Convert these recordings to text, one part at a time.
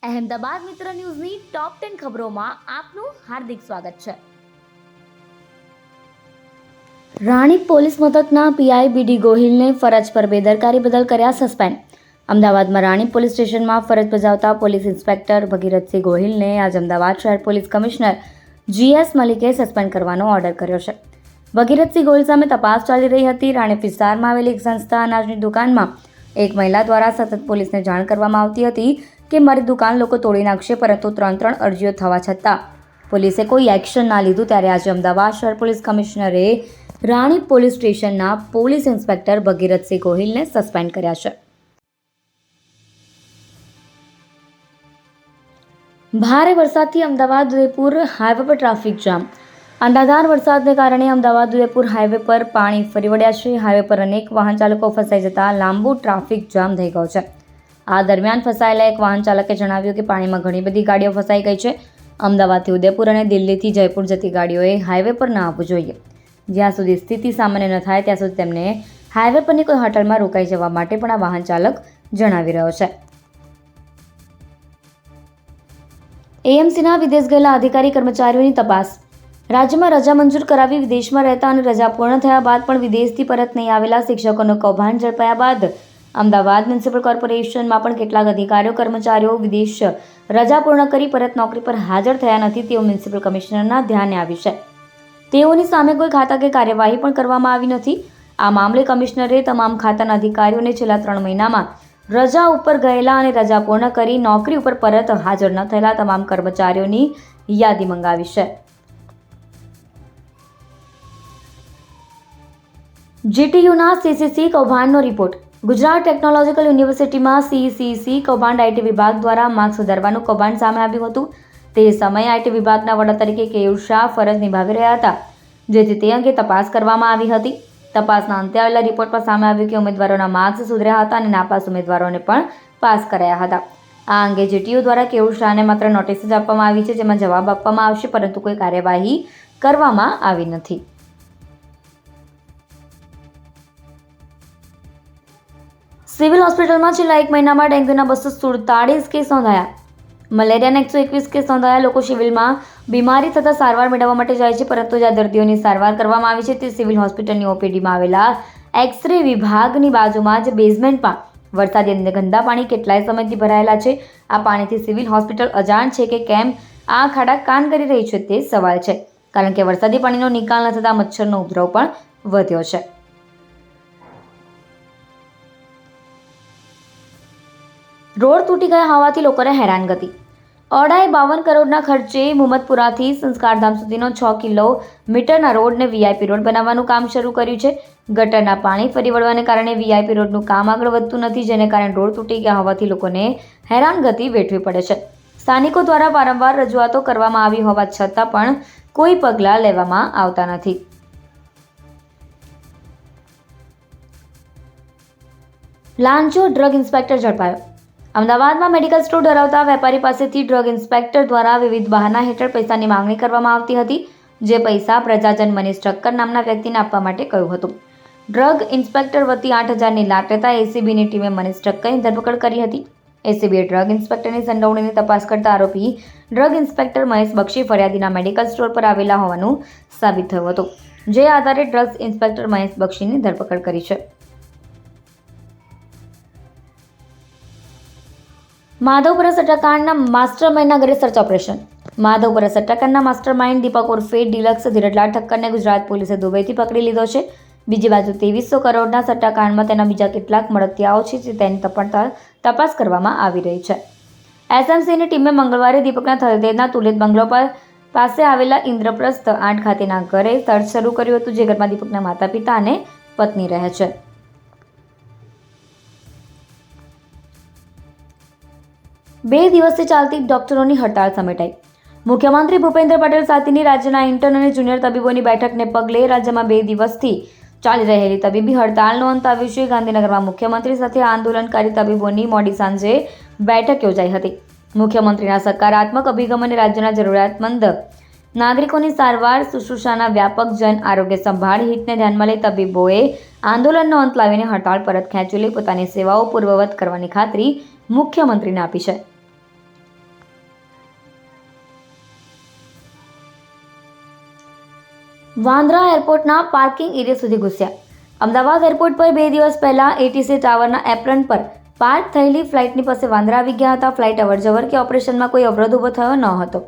અહેમદાબાદ મિત્ર ન્યૂઝની ટોપ 10 ખબરોમાં આપનું હાર્દિક સ્વાગત છે. રાણીપ પોલીસ મથકના પીઆઈ બીડી ગોહિલને ફરજ પર બેદરકારી બદલ કર્યા સસ્પેન્ડ. અમદાવાદમાં રાણીપ પોલીસ સ્ટેશનમાં ફરજ બજાવતા પોલીસ ઇન્સ્પેક્ટર ભગીરથસિંહ ગોહિલને આજ અમદાવાદ શહેર પોલીસ કમિશનર GS મલિકે સસ્પેન્ડ કરવાનો ઓર્ડર કર્યો છે. ભગીરથસિંહ ગોહિલ સામે તપાસ ચાલી રહી હતી. રાણીપ વિસ્તારમાં આવેલી એક સંસ્થા અનાજની દુકાનમાં એક મહિલા દ્વારા સતત પોલીસને જાણ કરવામાં આવતી હતી કે મારી દુકાન લોકો તોડી નાખશે, પરંતુ ત્રણ અરજીઓ થવા છતાં પોલીસે કોઈ એક્શન ના લીધું. ત્યારે આજે અમદાવાદ શહેર પોલીસ કમિશનરે રાણીપ પોલીસ સ્ટેશનના પોલીસ ઇન્સ્પેક્ટર ભગીરથસિંહ ગોહિલને સસ્પેન્ડ કર્યા છે. ભારે વરસાદથી અમદાવાદ ઉદયપુર હાઈવે પર ટ્રાફિક જામ. અનરાધાર વરસાદને કારણે અમદાવાદ ઉદયપુર હાઈવે પર પાણી ફરી વળ્યા છે. હાઈવે પર અનેક વાહન ચાલકો ફસાઈ જતા લાંબુ ટ્રાફિક જામ થઈ ગયો છે. આ દરમિયાન ફસાયેલા એક વાહન ચાલકે જણાવ્યું કે પાણીમાં ઘણી બધી ગાડીઓ ફસાઈ ગઈ છે. અમદાવાદથી ઉદયપુર અને દિલ્હીથી જયપુર જતી ગાડીઓએ હાઈવે પર ન આવવું જોઈએ. જ્યાં સુધી સ્થિતિ સામાન્ય ન થાય ત્યાં સુધી તેમને હાઈવે પરની કોઈ હોટલમાં રોકાઈ જવા માટે પણ આ વાહન ચાલક જણાવી રહ્યો છે. AMCના વિદેશ ગયેલા અધિકારી કર્મચારીઓની તપાસ. રાજ્યમાં રજા મંજૂર કરાવી વિદેશમાં રહેતા અને રજા પૂર્ણ થયા બાદ પણ વિદેશથી પરત નહીં આવેલા શિક્ષકોનું કૌભાંડ ઝડપાયા બાદ અમદાવાદ મ્યુનિસિપલ કોર્પોરેશનમાં પણ કેટલાક અધિકારીઓ કર્મચારીઓ વિદેશ રજા પૂર્ણ કરી પરત નોકરી પર હાજર થયા નથી તેવું મ્યુનિસિપલ કમિશનરના ધ્યાને આવ્યું છે. તેઓની સામે કોઈ ખાતાકીય કાર્યવાહી પણ કરવામાં આવી નથી. આ મામલે કમિશનરે તમામ ખાતાના અધિકારીઓને છેલ્લા 3 મહિનામાં રજા ઉપર ગયેલા અને રજા પૂર્ણ કરી નોકરી ઉપર પરત હાજર ન થયેલા તમામ કર્મચારીઓની યાદી મંગાવી છે. GTUના CCC કૌભાંડનો રિપોર્ટ. ગુજરાત ટેકનોલોજીકલ યુનિવર્સિટીમાં CCC કૌભાંડ IT વિભાગ દ્વારા માર્ક્સ સુધારવાનું કૌભાંડ સામે આવ્યું હતું. તે સમયે IT વિભાગના વડા તરીકે કેયુર શાહ ફરજ નિભાવી રહ્યા હતા, જેથી તે અંગે તપાસ કરવામાં આવી હતી. તપાસના અંતે આવેલા રિપોર્ટમાં સામે આવ્યું કે ઉમેદવારોના માર્ક્સ સુધર્યા હતા અને નાપાસ ઉમેદવારોને પણ પાસ કરાયા હતા. આ અંગે GTU દ્વારા કેયુર શાહને માત્ર નોટિસ જ આપવામાં આવી છે, જેમાં જવાબ આપવામાં આવશે, પરંતુ કોઈ કાર્યવાહી કરવામાં આવી નથી. સિવિલ હોસ્પિટલમાં છેલ્લા 1 મહિનામાં ડેન્ગ્યુના 247 કેસ નોંધાયા. મલેરિયાના 121 કેસ નોંધાયા. લોકો સિવિલમાં બીમારી થતાં સારવાર મેળવવા માટે જાય છે, પરંતુ જ્યાં દર્દીઓની સારવાર કરવામાં આવી છે તે સિવિલ હોસ્પિટલની OPDમાં આવેલા એક્સ-રે વિભાગની બાજુમાં જ બેઝમેન્ટમાં વરસાદી અને ગંદા પાણી કેટલાય સમયથી ભરાયેલા છે. આ પાણીથી સિવિલ હોસ્પિટલ અજાણ છે કે કેમ આ ખાડા કાન કરી રહી છે તે સવાલ છે, કારણ કે વરસાદી પાણીનો નિકાલ ન થતાં મચ્છરનો ઉપદ્રવ પણ વધ્યો છે. રોડ તૂટી ગયા હોવાથી લોકોને હેરાનગતિ. 52 કરોડના ખર્ચે મુહમ્મદપુરાથી સંસ્કારધામ સુધીનો 6 કિલોમીટરના રોડને VIP રોડ બનાવવાનું કામ શરૂ કર્યું છે. ગટરના પાણી ફરી વળવાને કારણે VIP રોડનું કામ આગળ વધતું નથી, જેને કારણે રોડ તૂટી ગયા હોવાથી લોકોને હેરાનગતિ વેઠવી પડે છે. સ્થાનિકો દ્વારા વારંવાર રજૂઆતો કરવામાં આવી હોવા છતાં પણ કોઈ પગલાં લેવામાં આવતા નથી. લાંચો ડ્રગ ઇન્સ્પેક્ટર ઝડપાયો. અમદાવાદમાં મેડિકલ સ્ટોર ધરાવતા વેપારી પાસેથી ડ્રગ ઇન્સ્પેક્ટર દ્વારા વિવિધ બહાના હેઠળ પૈસાની માંગણી કરવામાં આવતી હતી, જે પૈસા પ્રજાજન મનીષ ઠક્કર નામના વ્યક્તિને આપવા માટે કહ્યું હતું. ડ્રગ ઇન્સ્પેક્ટર વતી 8,000ની લાટ લેતા ACBની ટીમે મનીષ ઠક્કરની ધરપકડ કરી હતી. ACBએ ડ્રગ ઇન્સ્પેક્ટરની સંડોવણીની તપાસ કરતા આરોપી ડ્રગ ઇન્સ્પેક્ટર મહેશ બક્ષી ફરિયાદીના મેડિકલ સ્ટોર પર આવેલા હોવાનું સાબિત થયું હતું, જે આધારે ડ્રગ્સ ઇન્સ્પેક્ટર મહેશ બક્ષીની ધરપકડ કરી છે. માધવપુરા સટ્ટાકાંડના માસ્ટરમાઇન્ડના ઘરે સર્ચ ઓપરેશન. માધવપુરા સટ્ટાકાંડના માસ્ટરમાઇન્ડ દીપક ઉર્ફે ડિલક્સ ધીરજલાલ ઠક્કરને ગુજરાત પોલીસે દુબઈથી પકડી લીધો છે. બીજી બાજુ 2300 કરોડના સટ્ટાકાંડમાં તેના બીજા કેટલાક મળતિયાઓ છે, જે તેની તપાસ કરવામાં આવી રહી છે. SMCની ટીમે મંગળવારે દીપકના થલતેજના તુલિત બંગલો પાસે આવેલા ઇન્દ્રપ્રસ્થ 8 ખાતેના ઘરે સર્ચ શરૂ કર્યું હતું, જે ઘરમાં દીપકના માતા પિતા અને પત્ની રહે છે. બે દિવસથી ચાલતી ડોક્ટરોની હડતાળ સમેટાઈ. મુખ્યમંત્રી ભૂપેન્દ્ર પટેલ સાથેની રાજ્યના ઇન્ટર્ન અને જુનિયર તબીબોની બેઠકને પગલે રાજ્યમાં 2 દિવસથી ચાલી રહેલી તબીબી હડતાળનો અંત આવ્યો છે. ગાંધીનગરમાં મુખ્યમંત્રી સાથે આંદોલનકારી તબીબોની મોડી સાંજે બેઠક યોજાઈ હતી. મુખ્યમંત્રીના સકારાત્મક અભિગમ અને રાજ્યના જરૂરિયાતમંદ નાગરિકોની સારવાર શુશ્રૂષાના વ્યાપક જન આરોગ્ય સંભાળ હિતને ધ્યાનમાં લઈ તબીબોએ આંદોલનનો અંત લાવીને હડતાળ પરત ખેંચી લઈ પોતાની સેવાઓ પૂર્વવત કરવાની ખાતરી મુખ્યમંત્રીને આપી છે. વાંદરા એરપોર્ટના પાર્કિંગ એરિયા સુધી ઘૂસ્યા. અમદાવાદ એરપોર્ટ પર 2 દિવસ પહેલા એટીસી ટાવરના એપ્રન પર પાર્ક થયેલી ફ્લાઇટની પાસે વાંદરા આવી ગયા હતા. ફ્લાઇટ અવરજવર કે ઓપરેશનમાં કોઈ અવરોધ ઊભો થયો ન હતો.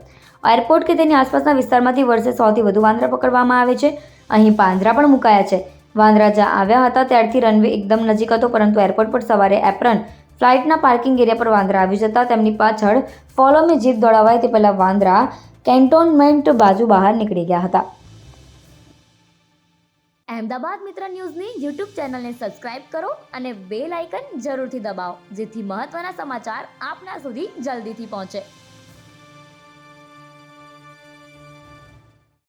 એરપોર્ટ કે તેની આસપાસના વિસ્તારમાંથી વર્ષે 100થી વધુ વાંદરા પકડવામાં આવે છે. અહીં પાંજરા પણ મુકાયા છે. વાંદરા જ્યાં આવ્યા હતા ત્યારથી રનવે એકદમ નજીક હતો, પરંતુ એરપોર્ટ પર સવારે એપ્રન ફ્લાઇટના પાર્કિંગ એરિયા પર વાંદરા આવી જતા તેમની પાછળ ફોલો મે જીપ દોડાવાય તે પહેલા વાંદરા કેન્ટોનમેન્ટ બાજુ બહાર નીકળી ગયા હતા. અહેમદાબાદ મિત્ર ન્યૂઝની યુટ્યુબ ચેનલને સબસ્ક્રાઇબ કરો અને બેલ આઇકન જરૂરથી દબાવો, જેથી મહત્ત્વના સમાચાર આપના સુધી જલ્દીથી પહોંચે.